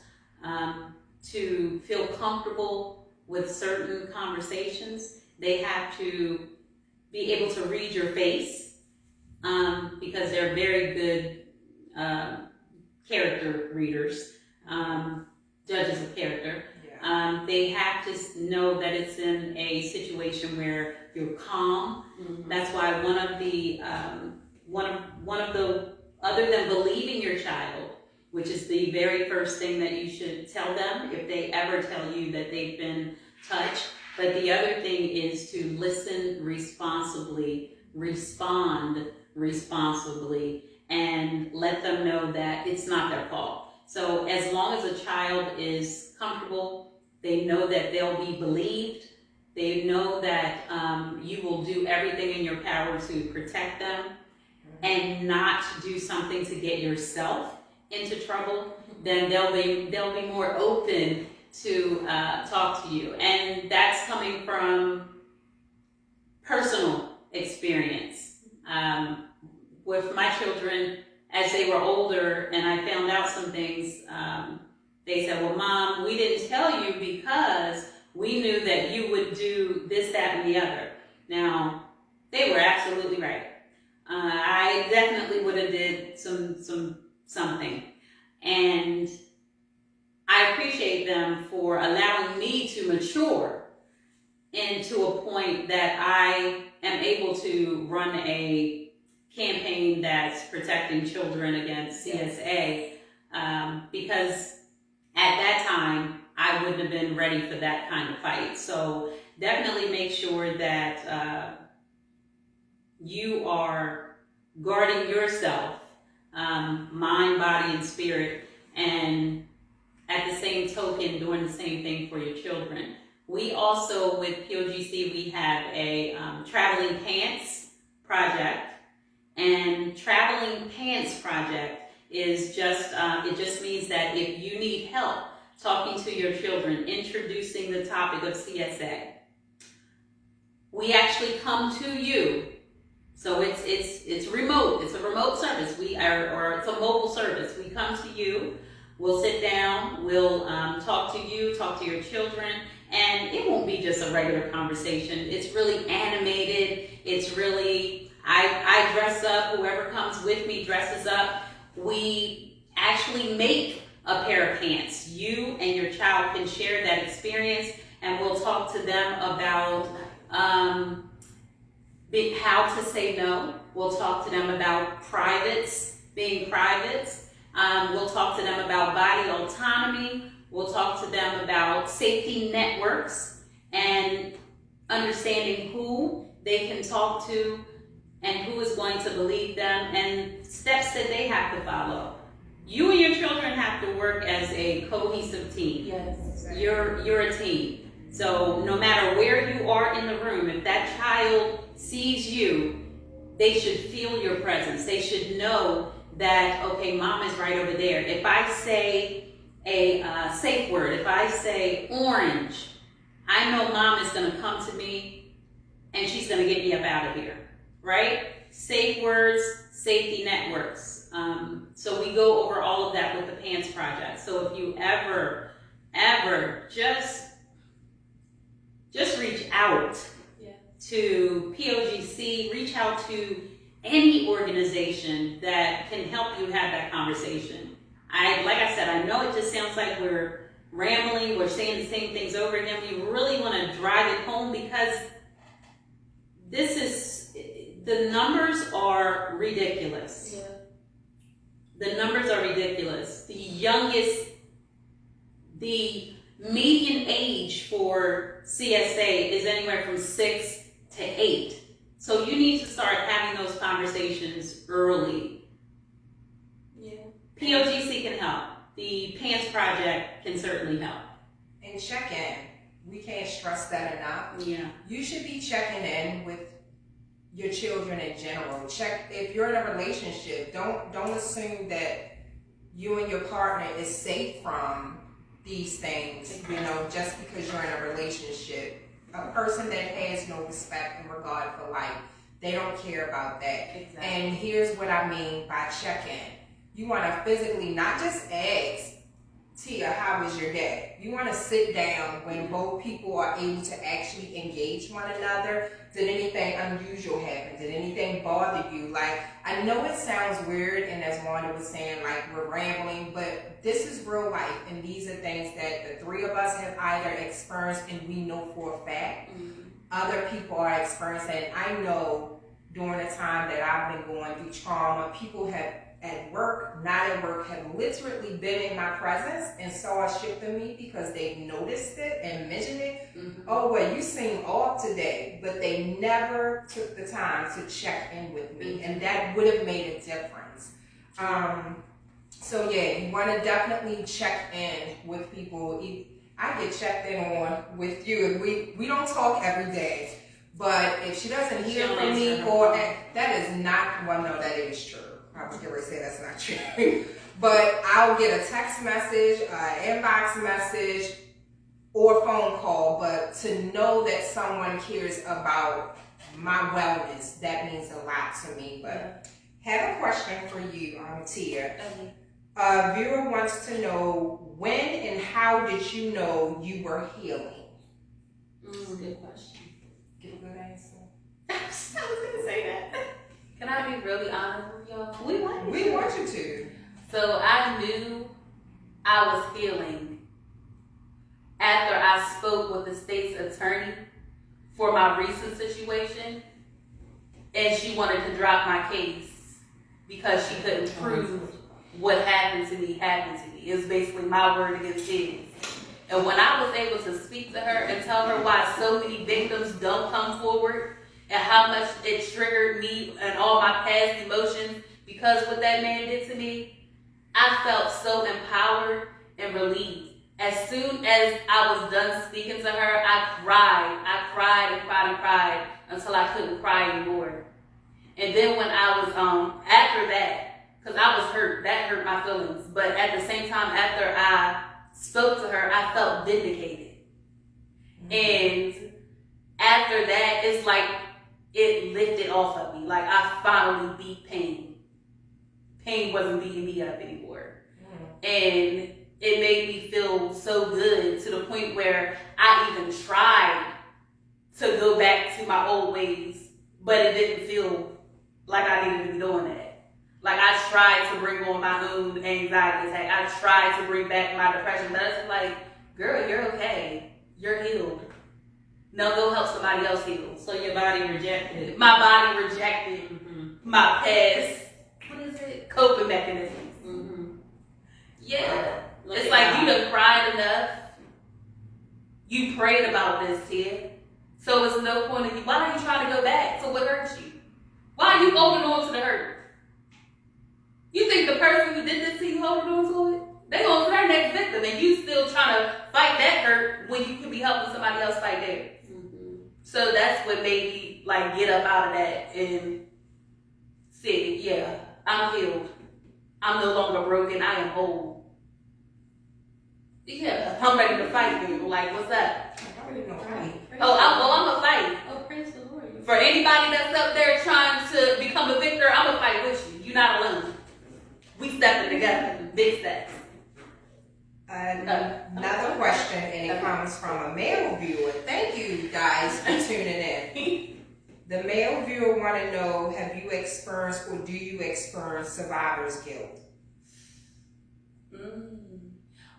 to feel comfortable with certain conversations, they have to be able to read your face, because they're very good character readers, judges of character. Yeah. They have to know that it's in a situation where you're calm. Mm-hmm. That's why one of the other than believing your child, which is the very first thing that you should tell them if they ever tell you that they've been touched. But the other thing is to listen responsibly, respond responsibly, and let them know that it's not their fault. So as long as a child is comfortable, they know that they'll be believed, they know that you will do everything in your power to protect them and not do something to get yourself into trouble, then they'll be more open to talk to you. And that's coming from personal experience. With my children, as they were older and I found out some things, they said, well, Mom, we didn't tell you because we knew that you would do this, that, and the other. Now, they were absolutely right. I definitely would have did something. And I appreciate them for allowing me to mature into a point that I am able to run a campaign that's protecting children against CSA, because at that time, I wouldn't have been ready for that kind of fight. So definitely make sure that you are guarding yourself, mind, body, and spirit, and at the same token, doing the same thing for your children. We also, with POGC, we have a traveling pants project. And traveling pants project is just, it just means that if you need help talking to your children, introducing the topic of CSA, we actually come to you. So it's remote. It's a remote service. Or it's a mobile service. We come to you. We'll sit down. We'll talk to you, talk to your children, and it won't be just a regular conversation. It's really animated. It's really, I dress up. Whoever comes with me dresses up. We actually make a pair of pants. You and your child can share that experience, and we'll talk to them about how to say no. We'll talk to them about privates, being privates. We'll talk to them about body autonomy. We'll talk to them about safety networks and understanding who they can talk to and who is going to believe them, and steps that they have to follow. You and your children have to work as a cohesive team. Yes. You're a team. So no matter where you are in the room, if that child sees you, they should feel your presence. They should know that, okay, mom is right over there. If I say a safe word, if I say orange, I know mom is going to come to me and she's going to get me up out of here, right? Safe words, safety networks. So we go over all of that with the Pants Project. So if you ever just reach out to POGC, reach out to any organization that can help you have that conversation. Like I said, I know it just sounds like we're rambling, we're saying the same things over again. We really want to drive it home because the numbers are ridiculous. Yeah. The numbers are ridiculous. The median age for CSA is anywhere from 6 to 8. So you need to start having those conversations early. Yeah. POGC can help. The Pants Project can certainly help. And check in. We can't stress that enough. Yeah. You should be checking in with your children in general. Check if you're in a relationship. Don't assume that you and your partner is safe from these things, you know, just because you're in a relationship. A person that has no respect and regard for life, they don't care about that. Exactly. And here's what I mean by check-in. You want to physically not just ask, Tia, how was your day? You want to sit down when both people are able to actually engage one another. Did anything unusual happen? Did anything bother you? Like, I know it sounds weird, and as Wanda was saying, like, we're rambling, but this is real life, and these are things that the three of us have either experienced and we know for a fact. Other people are experiencing. I know during the time that I've been going through trauma, people have at work, not at work, have literally been in my presence and saw a shift in me because they've noticed it and mentioned it. Oh, well, you seem off today, but they never took the time to check in with me, and that would have made a difference. So yeah, you want to definitely check in with people. I get checked in on with you. We don't talk every day, but if she doesn't hear from me, or that is not, well, no, that is true. I was going to say that's not true. But I'll get a text message, an inbox message, or a phone call. But to know that someone cares about my wellness, that means a lot to me. But have a question for you, Tia. A viewer wants to know, when and how did you know you were healing? Good question. Give a good answer. I was going to say that. Can I be really honest with y'all? We want you to. So I knew I was healing after I spoke with the state's attorney for my recent situation, and she wanted to drop my case because she couldn't prove what happened to me. It was basically my word against his. And when I was able to speak to her and tell her why so many victims don't come forward, and how much it triggered me and all my past emotions because what that man did to me, I felt so empowered and relieved. As soon as I was done speaking to her, I cried until I couldn't cry anymore. And then when I was, after that, because I was hurt, that hurt my feelings. But at the same time, after I spoke to her, I felt vindicated. And after that, it's like, it lifted off of me. Like, I finally beat pain. Pain wasn't beating me up anymore. And it made me feel so good to the point where I even tried to go back to my old ways, but it didn't feel like I needed to be doing that. Like, I tried to bring on my own anxiety attack. I tried to bring back my depression, but it's like, girl, you're okay. You're healed. No, go help somebody else heal. So your body rejected. My body rejected my past, what is it? Coping mechanisms. Yeah. It's like you done cried enough. You prayed about this, Tia. So it's no point in you. Why are you trying to go back to what hurts you? Why are you holding on to the hurt? You think the person who did this to you holding on to it? They going for their next victim, and you still trying to fight that hurt when you could be helping somebody else fight theirs. So that's what made me like get up out of that and say, yeah, I'm healed. I'm no longer broken. I am whole. Yeah, I'm ready to fight people. Like, what's up? I already know right. I'm a fight. Oh, praise the Lord. For anybody that's up there trying to become a victor, I'm gonna fight with you. You're not alone. We stepping together. Big steps. Another question, and it comes from a male viewer. Thank you guys for tuning in. The male viewer want to know: have you experienced, or do you experience survivor's guilt?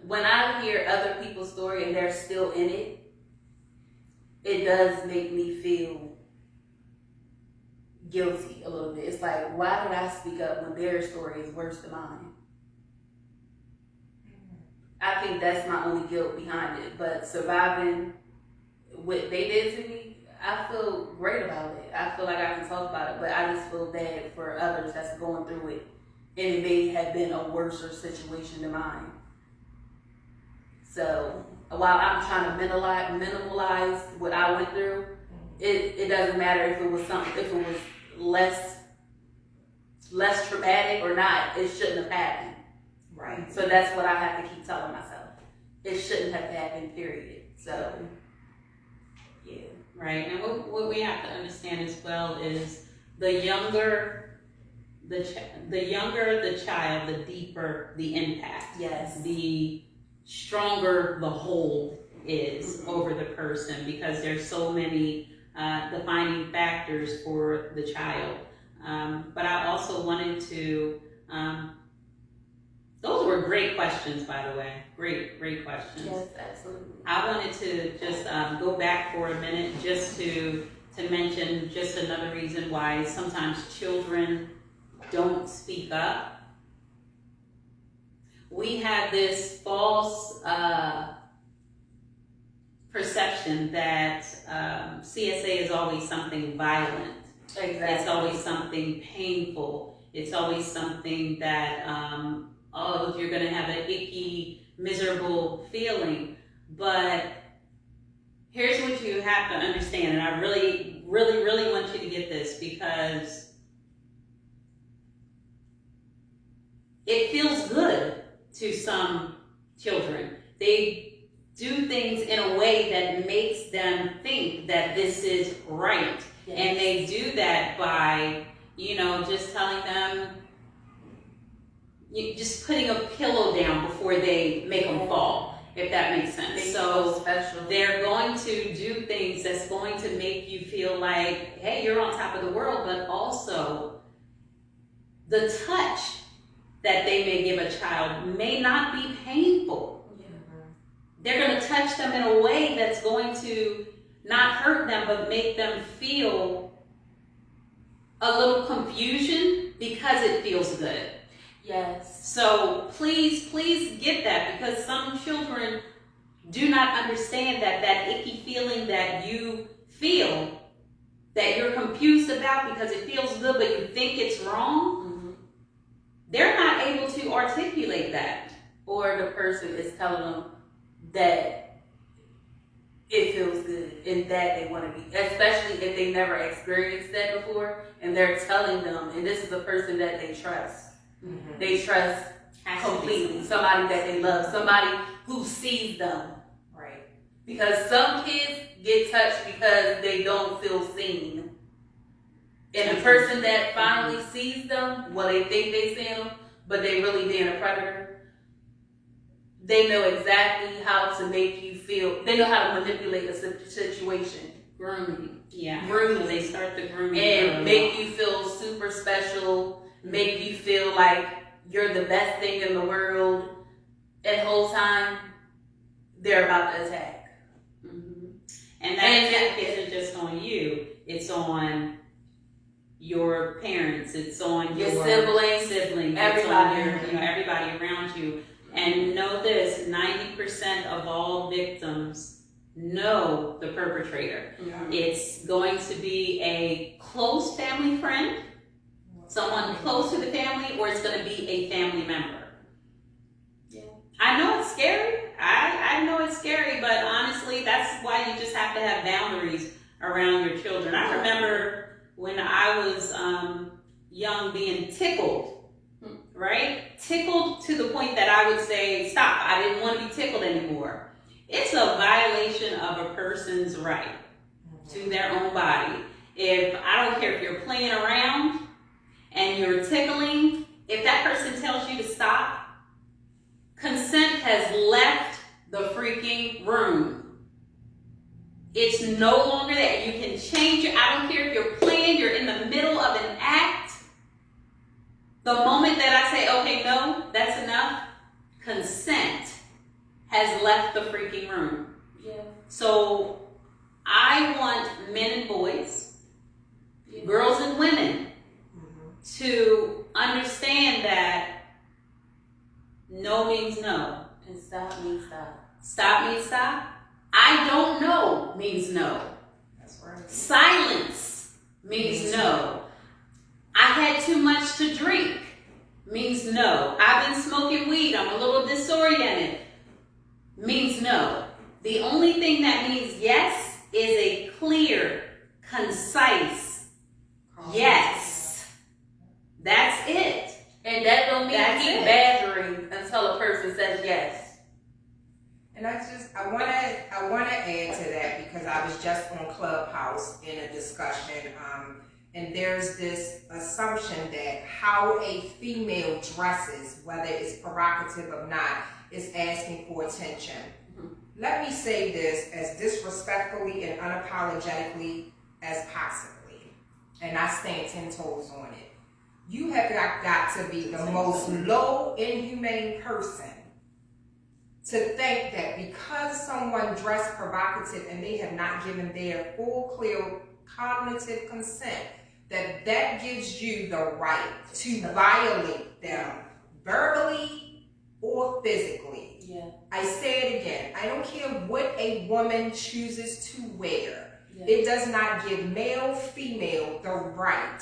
When I hear other people's story and they're still in it, it does make me feel guilty a little bit. It's like, why did I speak up when their story is worse than mine? I think that's my only guilt behind it. But surviving what they did to me, I feel great about it. I feel like I can talk about it, but I just feel bad for others that's going through it, and it may have been a worse situation than mine. So while I'm trying to minimalize what I went through, it doesn't matter if it was less traumatic or not. It shouldn't have happened. Right. So that's what I have to keep telling myself. It shouldn't have happened, period. So, yeah. Right, and what we have to understand as well is the younger the child, the deeper the impact. Yes. The stronger the hold is over the person, because there's so many defining factors for the child. But I also wanted to, those were great questions, by the way. Great questions. Yes, absolutely. I wanted to just go back for a minute just to mention just another reason why sometimes children don't speak up. We have this false perception that CSA is always something violent. Exactly. It's always something painful. It's always something that, you're going to have an icky, miserable feeling. But here's what you have to understand, and I really, really, really want you to get this, because it feels good to some children. They do things in a way that makes them think that this is right. Yes. And they do that by, just telling them, just putting a pillow down before they make them fall, if that makes sense. So they're going to do things that's going to make you feel like, hey, you're on top of the world, but also the touch that they may give a child may not be painful. Yeah. They're going to touch them in a way that's going to not hurt them, but make them feel a little confusion because it feels good. Yes. So please get that, because some children do not understand that icky feeling that you feel, that you're confused about because it feels good but you think it's wrong. Mm-hmm. They're not able to articulate that. Or the person is telling them that it feels good and that they want to be, especially if they never experienced that before, and they're telling them, and this is a person that they trust. Mm-hmm. They trust completely, somebody that they love, somebody who sees them. Right. Because some kids get touched because they don't feel seen. And the person that finally sees them, well, they think they see them, but they really being a predator, they know exactly how to make you feel, they know how to manipulate a situation. Grooming. Yeah. Grooming. So they start the grooming. And make you feel super special, make you feel like you're the best thing in the world, and the whole time they're about to attack. Mm-hmm. And that attack isn't just on you, it's on your parents, it's on your siblings, everybody, everybody around you. And know this, 90% of all victims know the perpetrator. Yeah. It's going to be a close family friend, someone close to the family, or it's going to be a family member. Yeah. I know it's scary. I know it's scary, but honestly, that's why you just have to have boundaries around your children. I remember when I was young being tickled, right? Tickled to the point that I would say, stop, I didn't want to be tickled anymore. It's a violation of a person's right to their own body. If I don't care if you're playing around and you're tickling, if that person tells you to stop, consent has left the freaking room. It's no longer there. You can change it. I don't care if you're playing, you're in the middle of an act. The moment that I say, okay, no, that's enough, consent has left the freaking room. Yeah. So I want men and boys, girls and women, to understand that no means no. And stop means stop. Stop means stop. I don't know means no. That's right. Silence means no. I had too much to drink means no. I've been smoking weed, I'm a little disoriented means no. The only thing that means yes is a clear, concise yes. That's it. And that don't mean That's keep it. badgering until a person says yes. And I wanna add to that because I was just on Clubhouse in a discussion, and there's this assumption that how a female dresses, whether it's provocative or not, is asking for attention. Let me say this as disrespectfully and unapologetically as possibly, and I stand 10 toes on it. You have got to be the most low, inhumane person to think that because someone dressed provocative and they have not given their full, clear cognitive consent, that gives you the right to violate them verbally or physically. Yeah. I say it again. I don't care what a woman chooses to wear. Yeah. It does not give male, female the right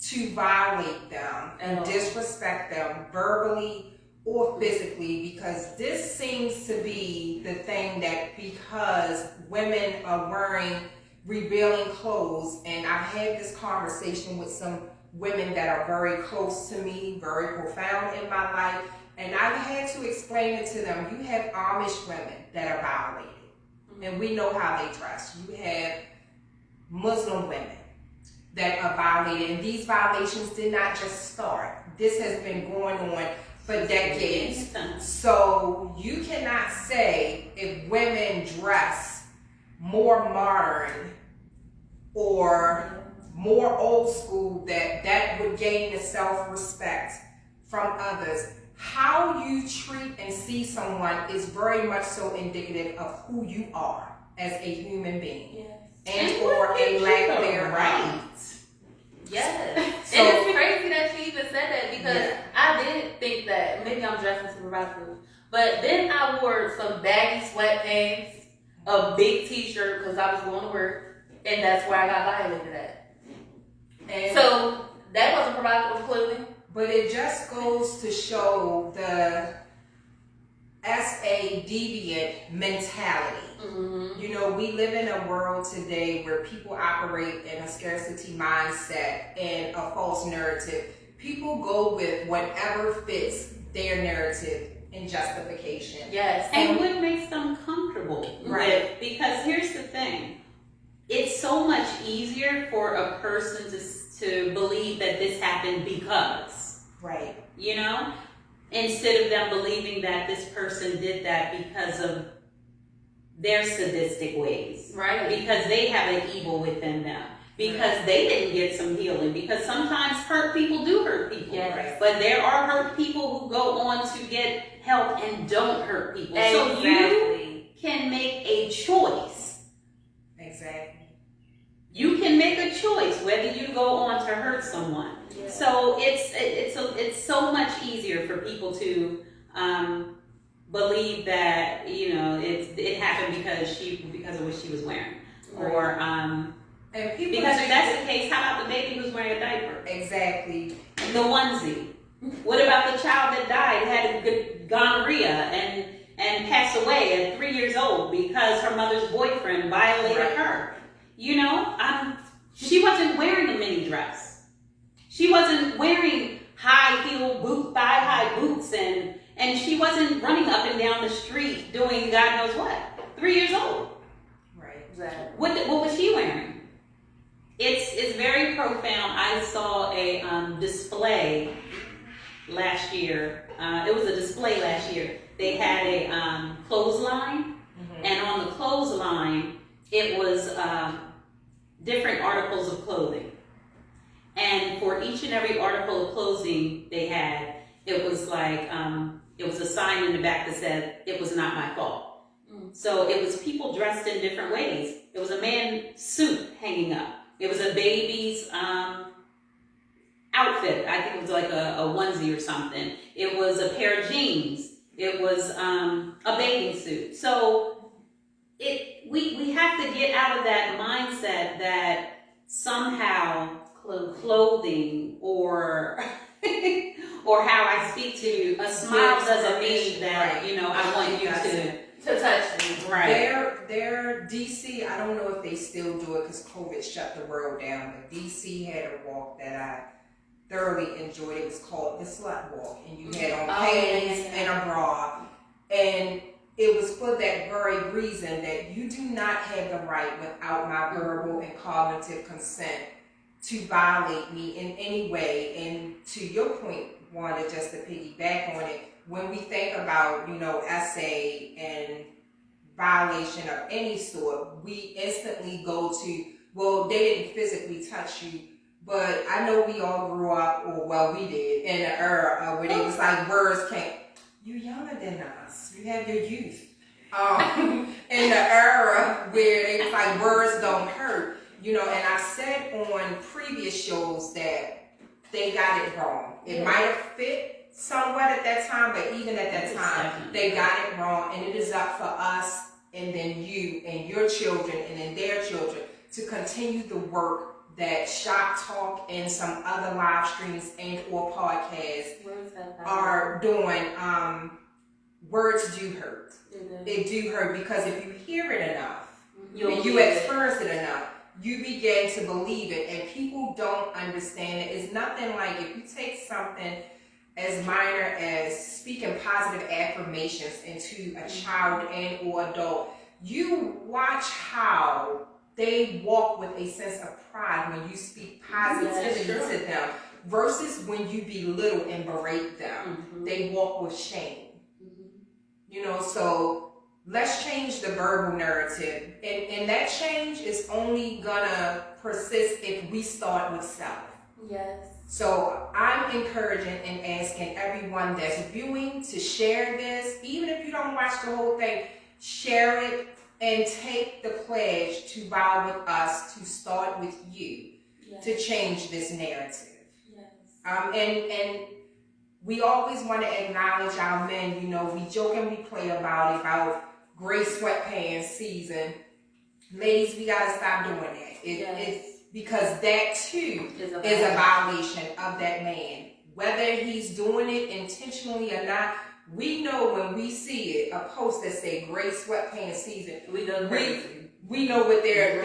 to violate them and disrespect them verbally or physically, because this seems to be the thing that because women are wearing revealing clothes, and I've had this conversation with some women that are very close to me, very profound in my life, and I've had to explain it to them. You have Amish women that are violated, and we know how they dress. You have Muslim women that are violated, and these violations did not just start. This has been going on for decades. So you cannot say if women dress more modern or more old school that would gain the self-respect from others. How you treat and see someone is very much so indicative of who you are as a human being. Yes. Or a lack thereof. Right. Yes. So, and it's crazy that she even said that because I did think that maybe I'm dressing super provocative. But then I wore some baggy sweatpants, a big t-shirt because I was going to work, and that's where I got violated at. And So that wasn't provocative clothing. but it just goes to show the a deviant mentality. Mm-hmm. You know, we live in a world today where people operate in a scarcity mindset and a false narrative. People go with whatever fits their narrative and justification. Yes. And what makes them comfortable Right. with, because here's the thing, it's so much easier for a person to believe that this happened because, Right. you know, instead of them believing that this person did that because of their sadistic ways, Right. because they have an evil within them, because they didn't get some healing, because sometimes hurt people do hurt people. Yes. But there are hurt people who go on to get help and don't hurt people. So you Exactly. can make a choice. Exactly. You can make a choice whether you go on to hurt someone. Yeah. So it's so much easier for people to believe that, you know, it happened because of what she was wearing, or And people because if think that's the case, how about the baby who's wearing a diaper, exactly. the onesie? What about the child that died had a good with gonorrhea and pass away at 3 years old because her mother's boyfriend violated her. You know, she wasn't wearing a mini dress. She wasn't wearing thigh-high boots, and she wasn't running up and down the street doing God knows what. 3 years old. Right. Exactly. What was she wearing? It's very profound. I saw a display last year. It was a display last year. They had a clothesline, and on the clothesline, it was different articles of clothing. And for each and every article of clothing they had, it was like, it was a sign in the back that said, "It was not my fault." So it was people dressed in different ways. It was a man's suit hanging up. It was a baby's outfit. I think it was like a onesie or something. It was a pair of jeans. It was a bathing suit. So we have to get out of that mindset that somehow clothing or or how I speak to you, a smile doesn't mean that, you know, I want you to touch me. Right. Their DC, I don't know if they still do it because COVID shut the world down, but DC had a walk that I thoroughly enjoyed. It was called the Slut Walk, and you had on pants and a bra, and it was for that very reason that you do not have the right without my verbal and cognitive consent to violate me in any way. And to your point, Wanda, just to piggyback on it, when we think about, you know, essay and violation of any sort, we instantly go to, well, they didn't physically touch you, but I know we all grew up, or well, we did, in an era where it was like words can't, you're younger than us, you have your youth. In the era where it was like words don't hurt, you know, and I said on previous shows that they got it wrong. It might have fit somewhat at that time, but even at that time, they got it wrong, and it is up for us and then you and your children and then their children to continue the work that Shop Talk and some other live streams and or podcasts are doing. Words do hurt. It do hurt because if you hear it enough, and you experience it enough, you begin to believe it, and people don't understand it. It's nothing like if you take something as minor as speaking positive affirmations into a child and or adult, you watch how they walk with a sense of pride when you speak positivity to them versus when you belittle and berate them. They walk with shame. You know, so let's change the verbal narrative. And that change is only gonna persist if we start with self. Yes. So I'm encouraging and asking everyone that's viewing to share this. Even if you don't watch the whole thing, share it and take the pledge to vow with us to start with you to change this narrative. And we always want to acknowledge our men. You know, we joke and we play about gray sweatpants season. Ladies, we gotta stop doing that. It's because that too is a violation of that man. Whether he's doing it intentionally or not, we know when we see it, a post that say gray sweatpants season, we know what they're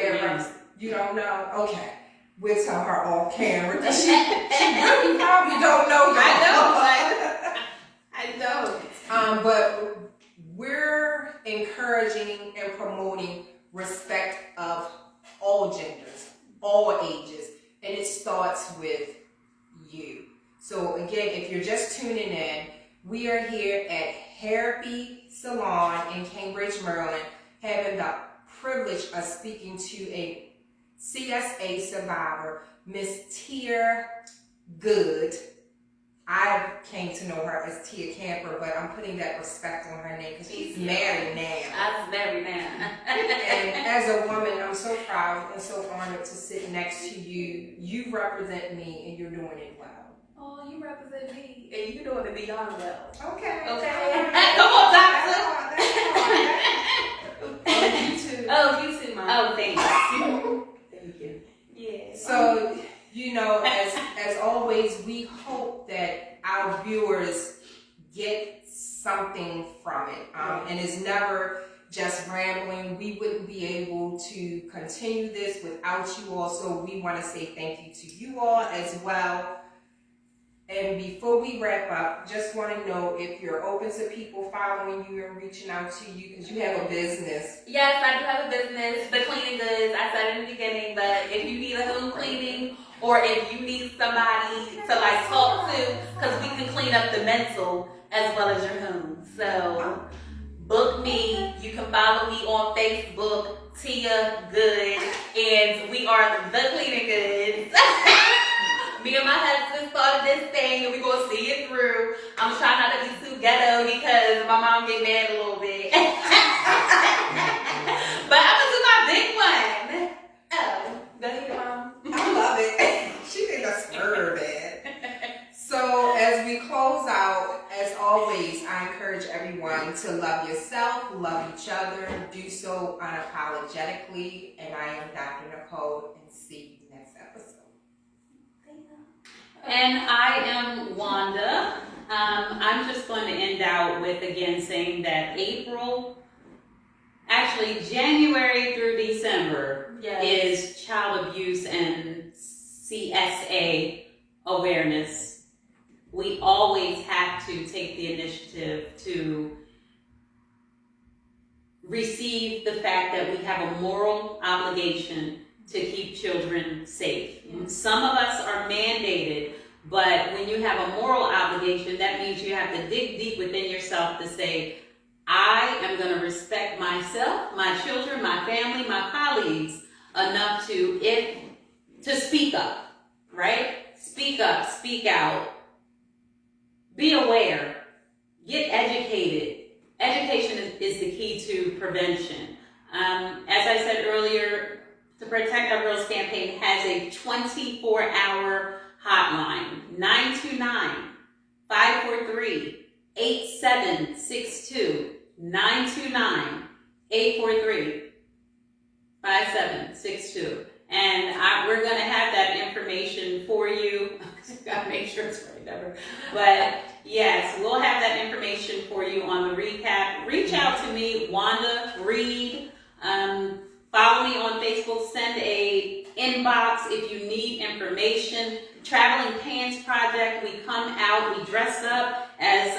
you don't know? Okay. We'll tell her off camera. She really probably don't know y'all. I know. But we're encouraging and promoting respect of all genders, all ages, and it starts with you. So again, if you're just tuning in, we are here at Therapy Salon in Cambridge, Maryland, having the privilege of speaking to a CSA survivor, Miss Tia Goode. I came to know her as Tia Camper, but I'm putting that respect on her name because she's married now. I'm married now. And as a woman, I'm so proud and so honored to sit next to you. You represent me and you're doing it well. Oh, you represent me and you're doing it beyond well. Okay. Come on, doctor. Oh, you too. Oh, you too, Mom. Oh, thanks. Thank you. Yeah. So, you know, as always, we hope that our viewers get something from it. And it's never just rambling. We wouldn't be able to continue this without you all. So we want to say thank you to you all as well. And before we wrap up, just want to know if you're open to people following you and reaching out to you, because you have a business. Yes, I do have a business, the Cleaning Goods. I said in the beginning, but if you need a home cleaning or if you need somebody to like talk to, because we can clean up the mental as well as your home. So book me. You can follow me on Facebook, Tia Goode, and we are the Cleaning Goods. Me and my husband started this thing and we're going to see it through. I'm trying not to be too ghetto because my mom get mad a little bit. But I'm going to do my big one. Oh, go ahead, Mom. I love it. She made us stir it. So as we close out, as always, I encourage everyone to love yourself, love each other, do so unapologetically. And I am Dr. Nicole, and see you next episode. And I am Wanda. I'm just going to end out with again saying that January through December is Child Abuse and CSA Awareness. We always have to take the initiative to receive the fact that we have a moral obligation to keep children safe. And some of us are mandated, but when you have a moral obligation, that means you have to dig deep within yourself to say, I am going to respect myself, my children, my family, my colleagues enough to speak up, right? Speak up, speak out, be aware, get educated. Education is the key to prevention. As I said earlier, the Protect Our Girls campaign has a 24-hour hotline, 929-543-8762, 929-843-5762. And we're going to have that information for you. Gotta make sure it's the right number. But yes, we'll have that information for you on the recap. Reach out to me, Wanda Reed. Follow me on Facebook. Send a inbox if you need information. Traveling Pants Project. We come out. We dress up as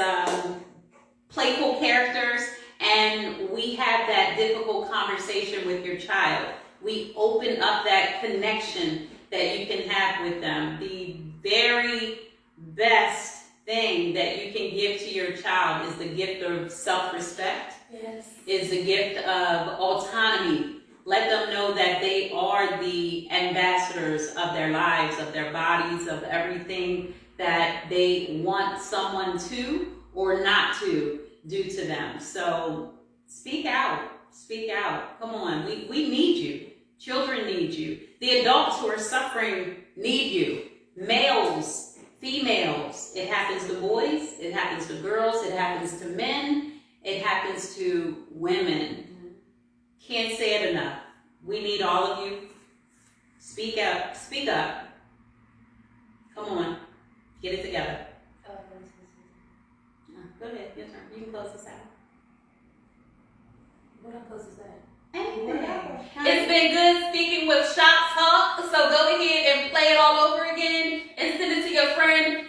playful characters, and we have that difficult conversation with your child. We open up that connection that you can have with them. The very best thing that you can give to your child is the gift of self-respect. Yes. Is the gift of autonomy. Let them know that they are the ambassadors of their lives, of their bodies, of everything that they want someone to or not to do to them. So speak out. Speak out. Come on. We need you. Children need you. The adults who are suffering need you. Males, females. It happens to boys. It happens to girls. It happens to men. It happens to women. Can't say it enough. We need all of you. Speak up. Speak up. Come on. Get it together. Go ahead. Your turn. You can close this out. What am I supposed to say? Anything. It's been good speaking with Shop Talk, so go ahead and play it all over again and send it to your friend.